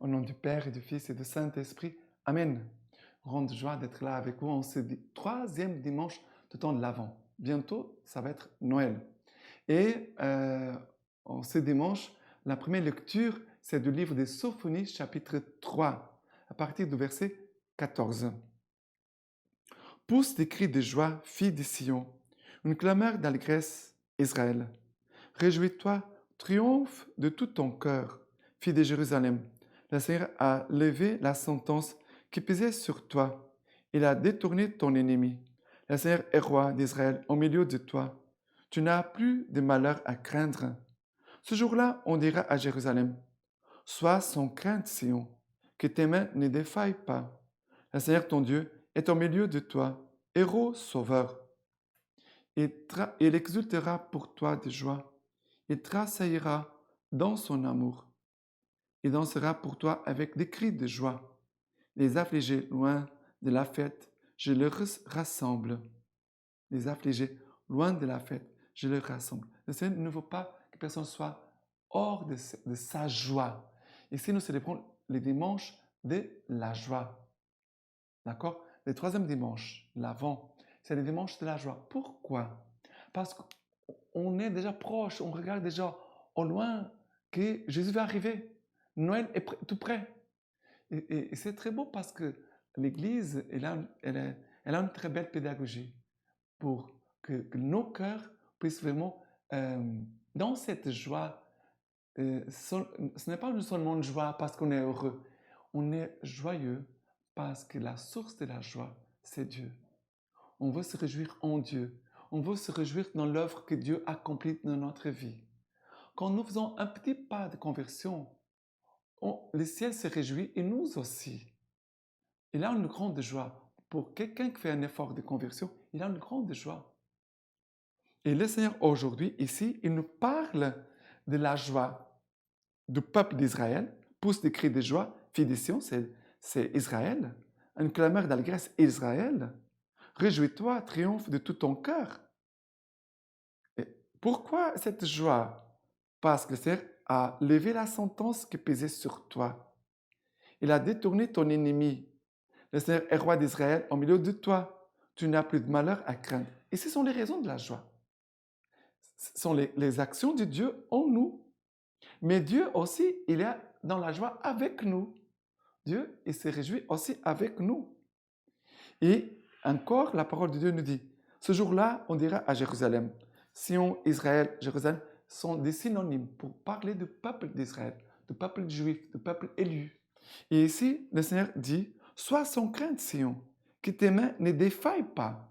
Au nom du Père et du Fils et du Saint-Esprit. Amen. Grande joie d'être là avec vous en ce troisième dimanche de temps de l'Avent. Bientôt, ça va être Noël. Et en ce dimanche, la première lecture, c'est du livre des Sophonie, chapitre 3, à partir du verset 14. Pousse des cris de joie, fille de Sion, une clameur d'allégresse, Israël. Réjouis-toi, triomphe de tout ton cœur, fille de Jérusalem. Le Seigneur a levé la sentence qui pesait sur toi. Il a détourné ton ennemi. Le Seigneur est roi d'Israël au milieu de toi. Tu n'as plus de malheur à craindre. Ce jour-là, on dira à Jérusalem, sois sans crainte, Sion, que tes mains ne défaillent pas. Le Seigneur ton Dieu est au milieu de toi, héros sauveur. Il exultera pour toi de joie. Il tressaillira dans son amour. Il dansera pour toi avec des cris de joie. Les affligés loin de la fête, je les rassemble. Les affligés loin de la fête, je les rassemble. Le Seigneur ne veut pas que personne soit hors de sa joie. Ici, nous célébrons les dimanches de la joie. D'accord? Le troisième dimanche, l'Avent, c'est le dimanche de la joie. Pourquoi? Parce qu'on est déjà proche, on regarde déjà au loin que Jésus va arriver. Noël est tout près. Et c'est très beau parce que l'Église, elle a une très belle pédagogie pour que nos cœurs puissent vraiment, dans cette joie, ce n'est pas seulement une joie parce qu'on est heureux, on est joyeux parce que la source de la joie, c'est Dieu. On veut se réjouir en Dieu. On veut se réjouir dans l'œuvre que Dieu accomplit dans notre vie. Quand nous faisons un petit pas de conversion, le ciel se réjouit et nous aussi. Il a une grande joie. Pour quelqu'un qui fait un effort de conversion, il a une grande joie. Et le Seigneur aujourd'hui, ici, il nous parle de la joie du peuple d'Israël, pousse des cris de joie, fille de Sion, c'est Israël, une clameur d'allégresse, Israël. Réjouis-toi, triomphe de tout ton cœur. Et pourquoi cette joie? Parce que le Seigneur a levé la sentence qui pesait sur toi. Il a détourné ton ennemi. Le Seigneur est roi d'Israël au milieu de toi. Tu n'as plus de malheur à craindre. Et ce sont les raisons de la joie. Ce sont les actions de Dieu en nous. Mais Dieu aussi, il est dans la joie avec nous. Dieu, il se réjouit aussi avec nous. Et encore, la parole de Dieu nous dit, ce jour-là, on dira à Jérusalem, Sion, Israël, Jérusalem sont des synonymes pour parler du peuple d'Israël, du peuple juif, du peuple élu. Et ici, le Seigneur dit, sois sans crainte, Sion, que tes mains ne défaillent pas.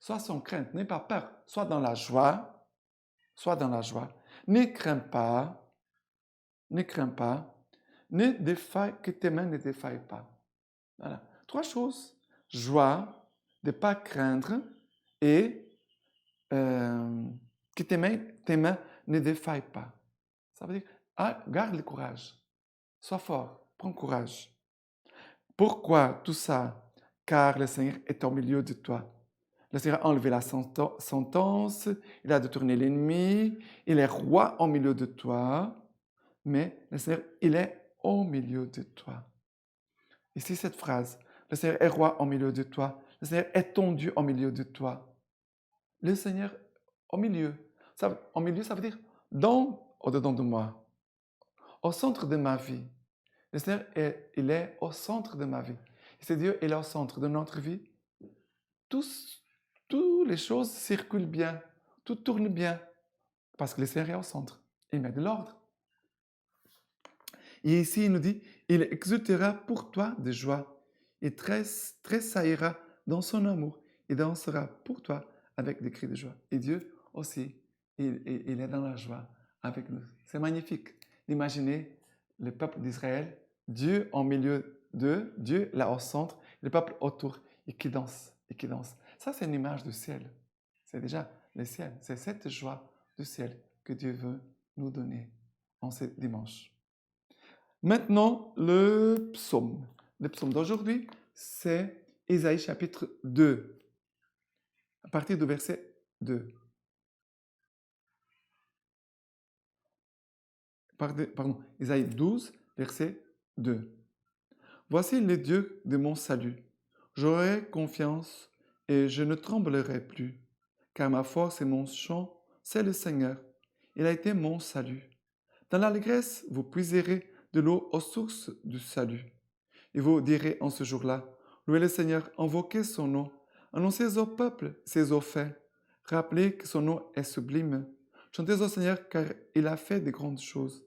Sois sans crainte, n'aie pas peur, sois dans la joie, sois dans la joie. Ne crains pas, ne crains pas, que tes mains ne défaillent pas. Voilà. Trois choses. Joie, de ne pas craindre et que tes mains ne défaillent pas. Ça veut dire, garde le courage. Sois fort, prends courage. Pourquoi tout ça? Car le Seigneur est au milieu de toi. Le Seigneur a enlevé la sentence, il a détourné l'ennemi, il est roi au milieu de toi, mais le Seigneur, il est au milieu de toi. Ici, cette phrase, le Seigneur est roi au milieu de toi, le Seigneur est ton Dieu au milieu de toi. Le Seigneur au milieu. Au milieu, ça veut dire au-dedans de moi, au centre de ma vie. Le Seigneur, il est au centre de ma vie. Et c'est Dieu, il est au centre de notre vie. Toutes les choses circulent bien, tout tourne bien, parce que le Seigneur est au centre. Il met de l'ordre. Et ici, il nous dit, il exultera pour toi de joie. Il tressaillera dans son amour. Il dansera pour toi avec des cris de joie. Et Dieu aussi, il est dans la joie avec nous. C'est magnifique d'imaginer le peuple d'Israël, Dieu en milieu d'eux, Dieu là au centre, le peuple autour, et qui danse, et qui danse. Ça, c'est une image du ciel. C'est déjà le ciel. C'est cette joie du ciel que Dieu veut nous donner en ce dimanche. Maintenant, le psaume. Le psaume d'aujourd'hui, c'est Ésaïe chapitre 2, à partir du verset 2. Pardon, Ésaïe 12, verset 2. Voici le Dieu de mon salut. J'aurai confiance et je ne tremblerai plus, car ma force et mon chant, c'est le Seigneur. Il a été mon salut. Dans l'allégresse, vous puiserez de l'eau aux sources du salut. Et vous direz en ce jour-là, louez le Seigneur, invoquez son nom, annoncez au peuple ses eaux faits, rappelez que son nom est sublime. Chantez au Seigneur car il a fait de grandes choses.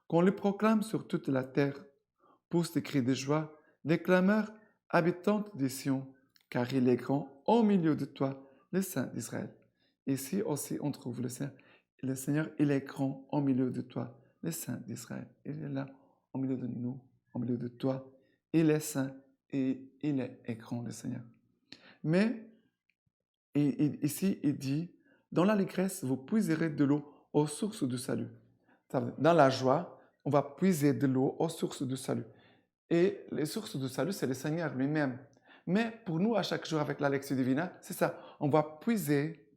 Qu'on le proclame sur toute la terre. Pousse des cris de joie, des clameurs habitantes des Sion, car il est grand au milieu de toi, le Saint d'Israël. Ici aussi on trouve le Seigneur. Le Seigneur, il est grand au milieu de toi, le Saint d'Israël. Il est là, au milieu de nous, au milieu de toi. Il est saint et il est grand, le Seigneur. Mais ici, il dit, dans l'allégresse, vous puiserez de l'eau aux sources du salut. Dans la joie, on va puiser de l'eau aux sources du salut. Et les sources du salut, c'est le Seigneur lui-même. Mais pour nous, à chaque jour, avec la lecture divine, c'est ça. On va puiser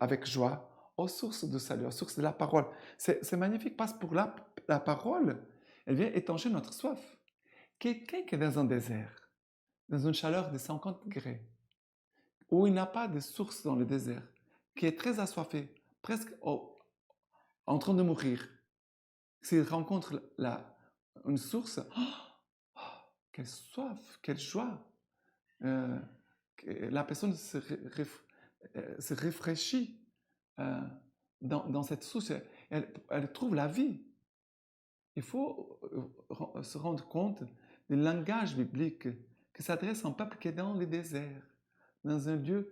avec joie aux sources du salut, aux sources de la parole. C'est magnifique parce que pour la parole, elle vient étancher notre soif. Quelqu'un qui est dans un désert, dans une chaleur de 50 degrés, où il n'a pas de source dans le désert, qui est très assoiffé, presque en train de mourir, s'il rencontre une source, oh, quelle soif, quelle joie! Euh, la personne se rafraîchit dans cette source, elle trouve la vie. Il faut se rendre compte du langage biblique qui s'adresse à un peuple qui est dans le désert, dans un lieu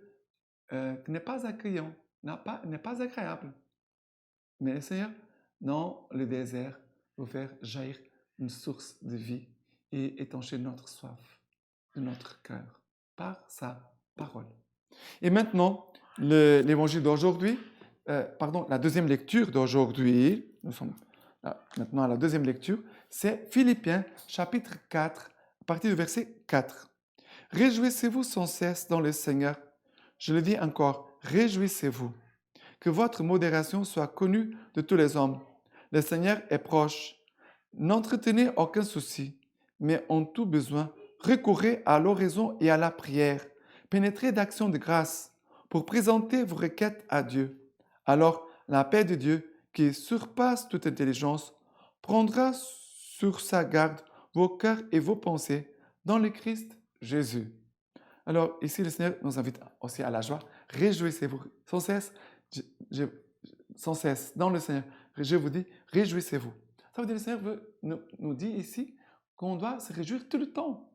qui n'est pas accueillant, n'est pas agréable. Mais le Seigneur, dans le désert, veut faire jaillir une source de vie et étancher notre soif de notre cœur par sa parole. Et maintenant, l'évangile d'aujourd'hui, la deuxième lecture d'aujourd'hui, nous sommes maintenant à la deuxième lecture, c'est Philippiens chapitre 4, à partir du verset 4. Réjouissez-vous sans cesse dans le Seigneur. Je le dis encore, réjouissez-vous. Que votre modération soit connue de tous les hommes. Le Seigneur est proche. N'entretenez aucun souci, mais en tout besoin, recourez à l'oraison et à la prière. Pénétrez d'actions de grâce pour présenter vos requêtes à Dieu. Alors, la paix de Dieu, qui surpasse toute intelligence, prendra sur sa garde vos cœurs et vos pensées dans le Christ Jésus. Alors, ici, le Seigneur nous invite aussi à la joie. Réjouissez-vous sans cesse, sans cesse dans le Seigneur. Je vous dis, réjouissez-vous. Ça veut dire que le Seigneur nous dit ici qu'on doit se réjouir tout le temps.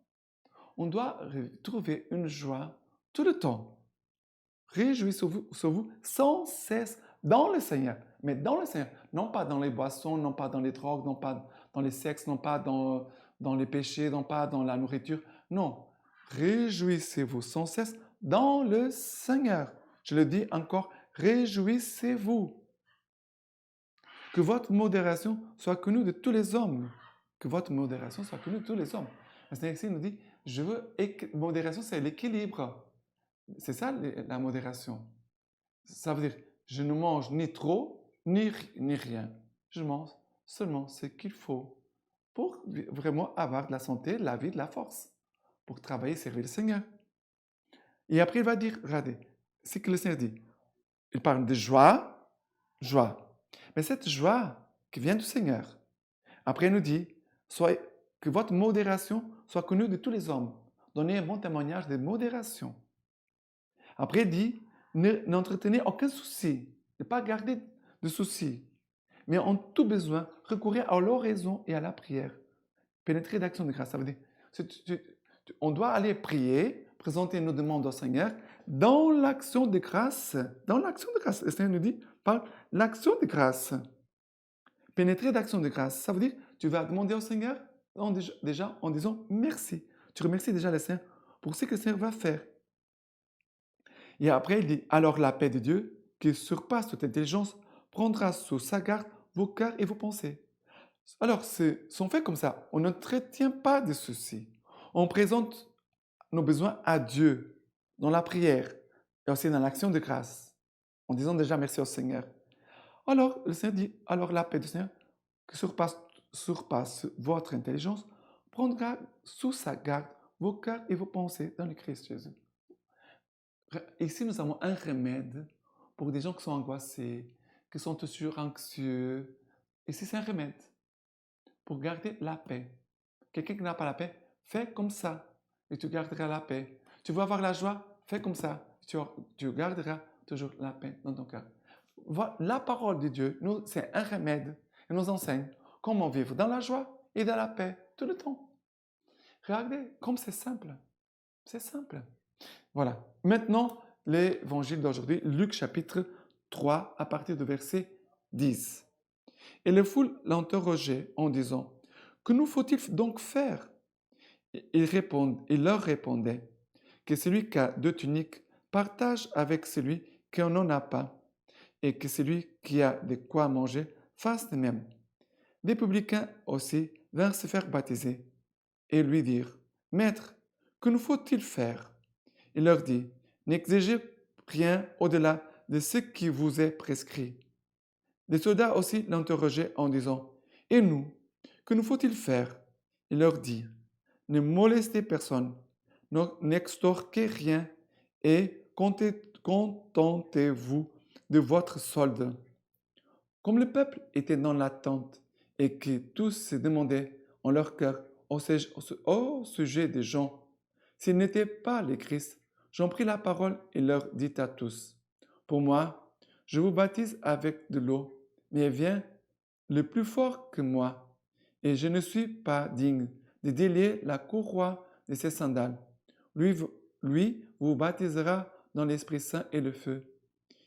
On doit trouver une joie tout le temps. Réjouissez-vous sans cesse dans le Seigneur. Mais dans le Seigneur, non pas dans les boissons, non pas dans les drogues, non pas dans les sexes, non pas dans les péchés, non pas dans la nourriture. Non, réjouissez-vous sans cesse dans le Seigneur. Je le dis encore, réjouissez-vous. Que votre modération soit connue de tous les hommes. Que votre modération soit connue de tous les hommes. Le Seigneur ici nous dit, modération, c'est l'équilibre. C'est ça la modération. Ça veut dire, je ne mange ni trop, ni rien. Je mange seulement ce qu'il faut pour vraiment avoir de la santé, de la vie, de la force, pour travailler et servir le Seigneur. Et après, il va dire, regardez, c'est ce que le Seigneur dit. Il parle de joie, joie. Mais cette joie qui vient du Seigneur, après il nous dit, que votre modération soit connue de tous les hommes. Donnez un bon témoignage de modération. Après il dit, n'entretenez aucun souci, ne pas garder de soucis, mais en tout besoin, recourez à l'oraison et à la prière. Pénétrer d'action de grâce, ça veut dire, on doit aller prier, présenter nos demandes au Seigneur dans l'action de grâce. Dans l'action de grâce. Le Seigneur nous dit, par l'action de grâce. Pénétrer d'action de grâce, ça veut dire, tu vas demander au Seigneur déjà en disant merci. Tu remercies déjà le Seigneur pour ce que le Seigneur va faire. Et après, il dit, alors la paix de Dieu, qui surpasse toute intelligence, prendra sous sa garde vos cœurs et vos pensées. Alors, sont faits comme ça. On n'entretient pas de soucis. On présente nos besoins à Dieu dans la prière et aussi dans l'action de grâce, en disant déjà merci au Seigneur. Alors, le Seigneur dit, alors la paix du Seigneur, qui surpasse surpasse votre intelligence, prendra sous sa garde vos cœurs et vos pensées dans le Christ Jésus. Ici, nous avons un remède pour des gens qui sont angoissés, qui sont toujours anxieux. Ici, c'est un remède pour garder la paix. Quelqu'un qui n'a pas la paix, fais comme ça et tu garderas la paix. Tu veux avoir la joie, fais comme ça. Tu garderas toujours la paix dans ton cœur. Voilà, la parole de Dieu, c'est un remède. Elle nous enseigne comment vivre dans la joie et dans la paix tout le temps. Regardez comme c'est simple. C'est simple. Voilà. Maintenant, l'évangile d'aujourd'hui, Luc chapitre 3, à partir du verset 10. Et les foules l'interrogeaient en disant, que nous faut-il donc faire? Il leur répondait que celui qui a deux tuniques partage avec celui qui n'en a pas, et que celui qui a de quoi manger fasse de même. Des publicains aussi vinrent se faire baptiser et lui dirent, Maître, que nous faut-il faire? Il leur dit, n'exigez rien au-delà de ce qui vous est prescrit. Des soldats aussi l'interrogeaient en disant, Et nous, que nous faut-il faire? Il leur dit, ne molestez personne, n'extorquez rien et contentez-vous de votre solde. Comme le peuple était dans l'attente et que tous se demandaient en leur cœur au sujet des gens, s'ils n'étaient pas les Christ, j'en pris la parole et leur dit à tous, pour moi, je vous baptise avec de l'eau, mais vient le plus fort que moi, et je ne suis pas digne de délier la courroie de ses sandales. Lui vous baptisera dans l'Esprit Saint et le feu.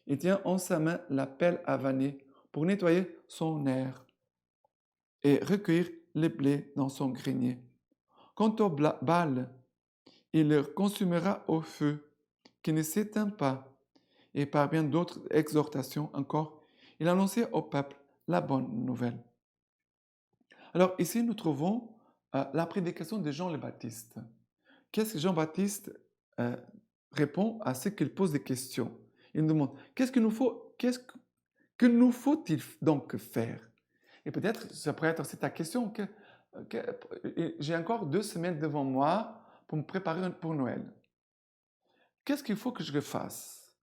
Il tient en sa main la pelle à vanner pour nettoyer son air et recueillir les blés dans son grenier. Quant au bal, il le consumera au feu, qui ne s'éteint pas. Et par bien d'autres exhortations encore, il annonçait au peuple la bonne nouvelle. Alors ici, nous trouvons la prédication de Jean le Baptiste. Qu'est-ce que Jean-Baptiste répond à ce qu'il pose des questions? Il nous demande, que nous faut-il donc faire? Et peut-être, ça pourrait être aussi ta question, j'ai encore 2 semaines devant moi pour me préparer pour Noël. Qu'est-ce qu'il faut que je fasse?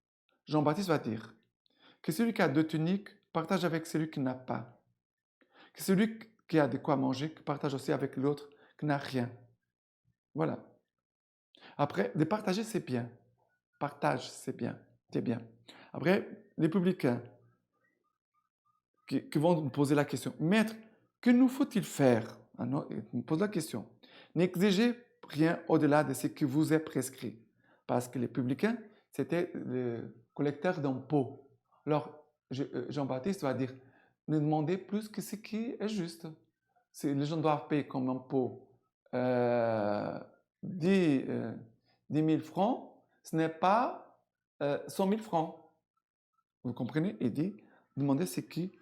Jean-Baptiste va dire que celui qui a 2 tuniques partage avec celui qui n'a pas. Que celui qui a de quoi manger partage aussi avec l'autre qui n'a rien. Voilà. Après, de partager, c'est bien. Partage, c'est bien. C'est bien. Après, les publicains qui vont nous poser la question, Maître, que nous faut-il faire? Alors, ils nous posent la question. N'exigez rien au-delà de ce qui vous est prescrit. Parce que les publicains, c'était les collecteurs d'impôts. Alors, Jean-Baptiste va dire, ne demandez plus que ce qui est juste. Si les gens doivent payer comme impôt 10 000 francs, ce n'est pas 100 000 francs. Vous comprenez? Il dit, demandez ce qui,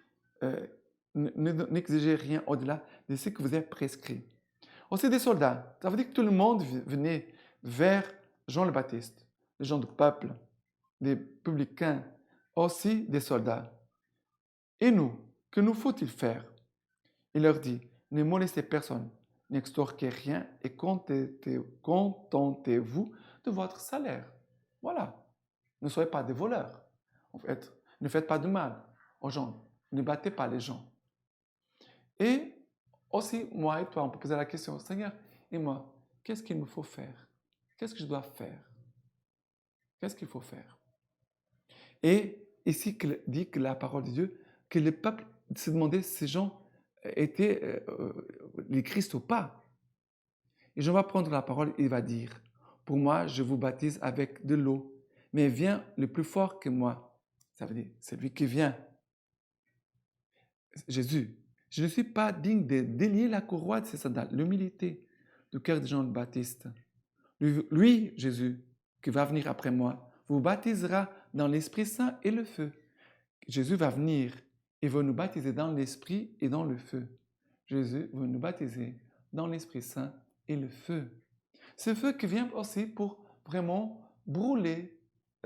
n'exigez rien au-delà de ce que vous est prescrit. Aussi des soldats. Ça veut dire que tout le monde venait vers Jean le Baptiste, les gens du peuple, des publicains, aussi des soldats. Et nous, que nous faut-il faire? Il leur dit, ne molestez personne, n'extorquez rien et contentez-vous de votre salaire. Voilà. Ne soyez pas des voleurs. En fait, ne faites pas de mal aux gens. Ne battez pas les gens. Et aussi, moi et toi, on peut poser la question, Seigneur, et moi, qu'est-ce qu'il me faut faire? Qu'est-ce que je dois faire? Qu'est-ce qu'il faut faire? Et ici, il dit que la parole de Dieu, que le peuple se demandait si ces gens étaient les Christ ou pas. Et Jean va prendre la parole et il va dire, pour moi, je vous baptise avec de l'eau, mais vient le plus fort que moi. Ça veut dire, c'est lui qui vient. Jésus. Je ne suis pas digne de délier la courroie de ses sandales. L'humilité du cœur de Jean le Baptiste. Lui, Jésus, qui va venir après moi, vous baptisera dans l'Esprit Saint et le feu. Jésus va venir et va nous baptiser dans l'Esprit et dans le feu. Jésus va nous baptiser dans l'Esprit Saint et le feu. Ce feu qui vient aussi pour vraiment brûler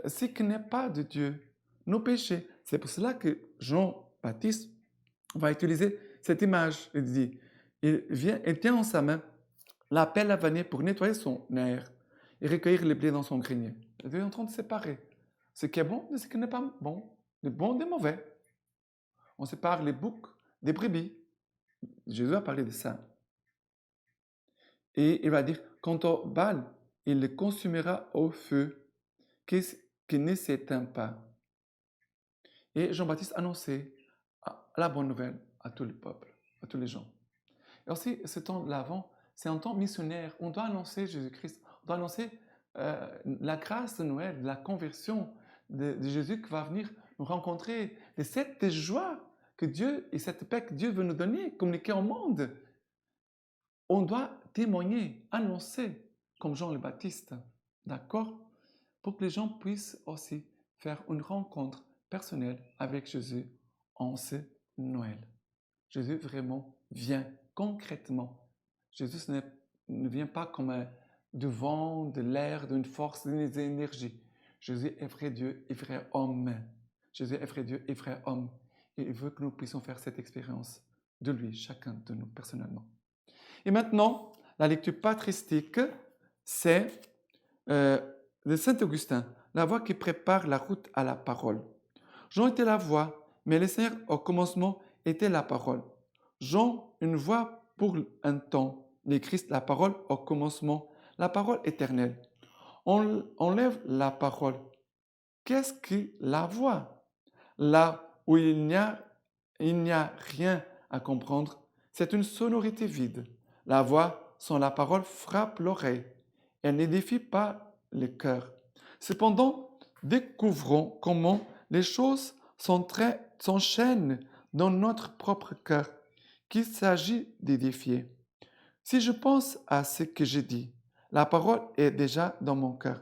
ce qui n'est pas de Dieu, nos péchés. C'est pour cela que Jean-Baptiste va utiliser cette image. Il dit, il tient en sa main la pelle à vanner pour nettoyer son air et recueillir les blés dans son grenier. Il est en train de séparer ce qui est bon de ce qui n'est pas bon, le bon des mauvais. On sépare les boucs des brebis. Jésus a parlé de ça. Et il va dire, quant au bal, il le consumera au feu qui ne s'éteint pas. Et Jean-Baptiste annonçait la bonne nouvelle à tout le peuple, à tous les gens. Et aussi, ce temps de l'Avent, c'est un temps missionnaire. On doit annoncer Jésus-Christ, on doit annoncer la grâce de Noël, la conversion de Jésus qui va venir nous rencontrer, de cette joie que Dieu et cette paix que Dieu veut nous donner, communiquer au monde. On doit témoigner, annoncer, comme Jean le Baptiste, d'accord? Pour que les gens puissent aussi faire une rencontre personnelle avec Jésus en ce Noël. Jésus vraiment vient concrètement. Jésus ne vient pas comme du vent, de l'air, d'une force, d'une énergie. Jésus est vrai Dieu et vrai homme. Jésus est vrai Dieu et vrai homme. Et il veut que nous puissions faire cette expérience de lui, chacun de nous personnellement. Et maintenant, la lecture patristique, c'est de Saint Augustin, la voix qui prépare la route à la parole. Jean était la voix, mais le Seigneur au commencement était la parole. Jean, une voix pour un temps, le Christ, la parole au commencement, la parole éternelle. On enlève la parole. Qu'est-ce que la voix? Là où il n'y a rien à comprendre, c'est une sonorité vide. La voix sans la parole frappe l'oreille. Elle n'édifie pas le cœur. Cependant, découvrons comment les choses s'enchaînent dans notre propre cœur, qu'il s'agit d'édifier. Si je pense à ce que j'ai dit, la parole est déjà dans mon cœur.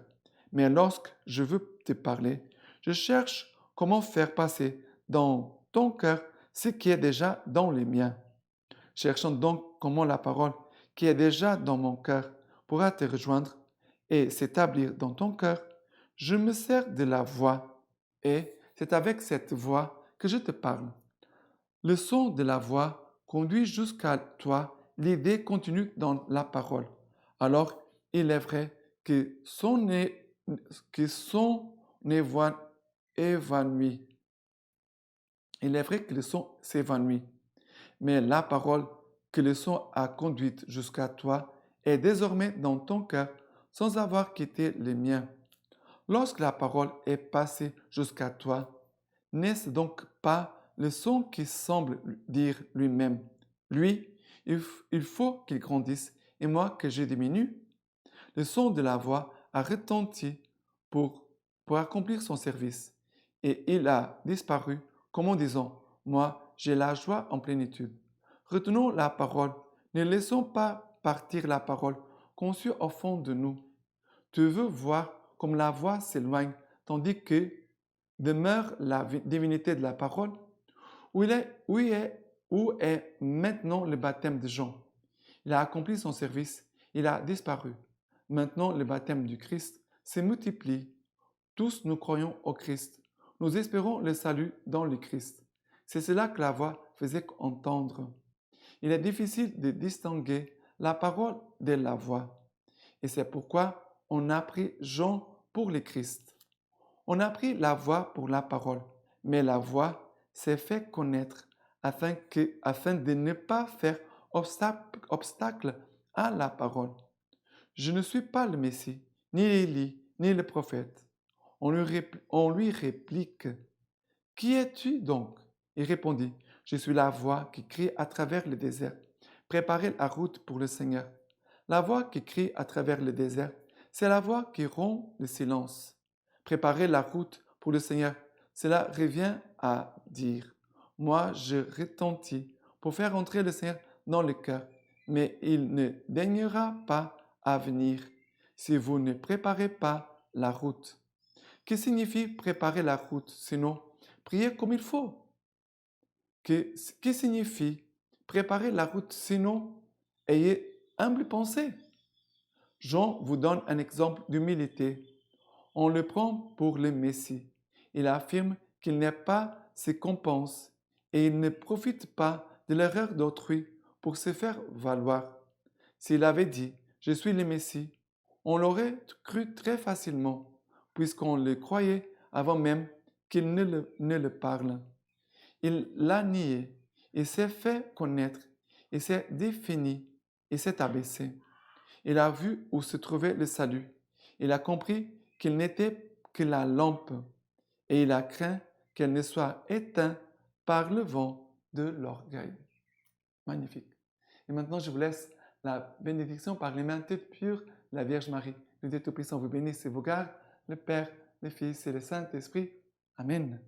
Mais lorsque je veux te parler, je cherche comment faire passer dans ton cœur ce qui est déjà dans les miens. Cherchons donc comment la parole qui est déjà dans mon cœur pourra te rejoindre et s'établir dans ton cœur. Je me sers de la voix et c'est avec cette voix que je te parle. Le son de la voix conduit jusqu'à toi l'idée contenue dans la parole. Alors, il est vrai que son évanoui. Il est vrai que le son s'évanouit. Mais la parole que le son a conduite jusqu'à toi est désormais dans ton cœur sans avoir quitté le mien. Lorsque la parole est passée jusqu'à toi, n'est-ce donc pas le son qui semble dire lui-même, lui, il faut qu'il grandisse et moi que je diminue? Le son de la voix a retenti pour accomplir son service et il a disparu comme en disant, moi j'ai la joie en plénitude. Retenons la parole, ne laissons pas partir la parole conçue au fond de nous. Tu veux voir comme la voix s'éloigne, tandis que demeure la divinité de la parole? Où est maintenant le baptême de Jean? Il a accompli son service, il a disparu. Maintenant, le baptême du Christ se multiplie. Tous nous croyons au Christ. Nous espérons le salut dans le Christ. C'est cela que la voix faisait entendre. Il est difficile de distinguer la parole de la voix. Et c'est pourquoi on a pris Jean pour le Christ. On a pris la voix pour la parole, mais la voix s'est fait connaître afin de ne pas faire obstacle à la parole. Je ne suis pas le Messie, ni l'Élie, ni le prophète. On lui réplique, qui es-tu donc? Il répondit, je suis la voix qui crie à travers le désert. Préparez la route pour le Seigneur. La voix qui crie à travers le désert, c'est la voix qui rompt le silence. Préparer la route pour le Seigneur, cela revient à dire, moi je retentis pour faire entrer le Seigneur dans le cœur, mais il ne daignera pas à venir si vous ne préparez pas la route. Que signifie préparer la route, sinon prier comme il faut? Que signifie préparer la route, sinon ayez humble pensée? Jean vous donne un exemple d'humilité. On le prend pour le Messie. Il affirme qu'il n'est pas ce qu'on pense et il ne profite pas de l'erreur d'autrui pour se faire valoir. S'il avait dit « Je suis le Messie », on l'aurait cru très facilement, puisqu'on le croyait avant même qu'il ne le parle. Il l'a nié, il s'est fait connaître, il s'est défini, il s'est abaissé. Il a vu où se trouvait le salut. Il a compris qu'il n'était que la lampe et il a craint qu'elle ne soit éteinte par le vent de l'orgueil. Magnifique. Et maintenant, je vous laisse la bénédiction par les mains toutes pures, la Vierge Marie. Le Dieu Tout-Puissant vous bénisse et vous garde, le Père, le Fils et le Saint-Esprit. Amen.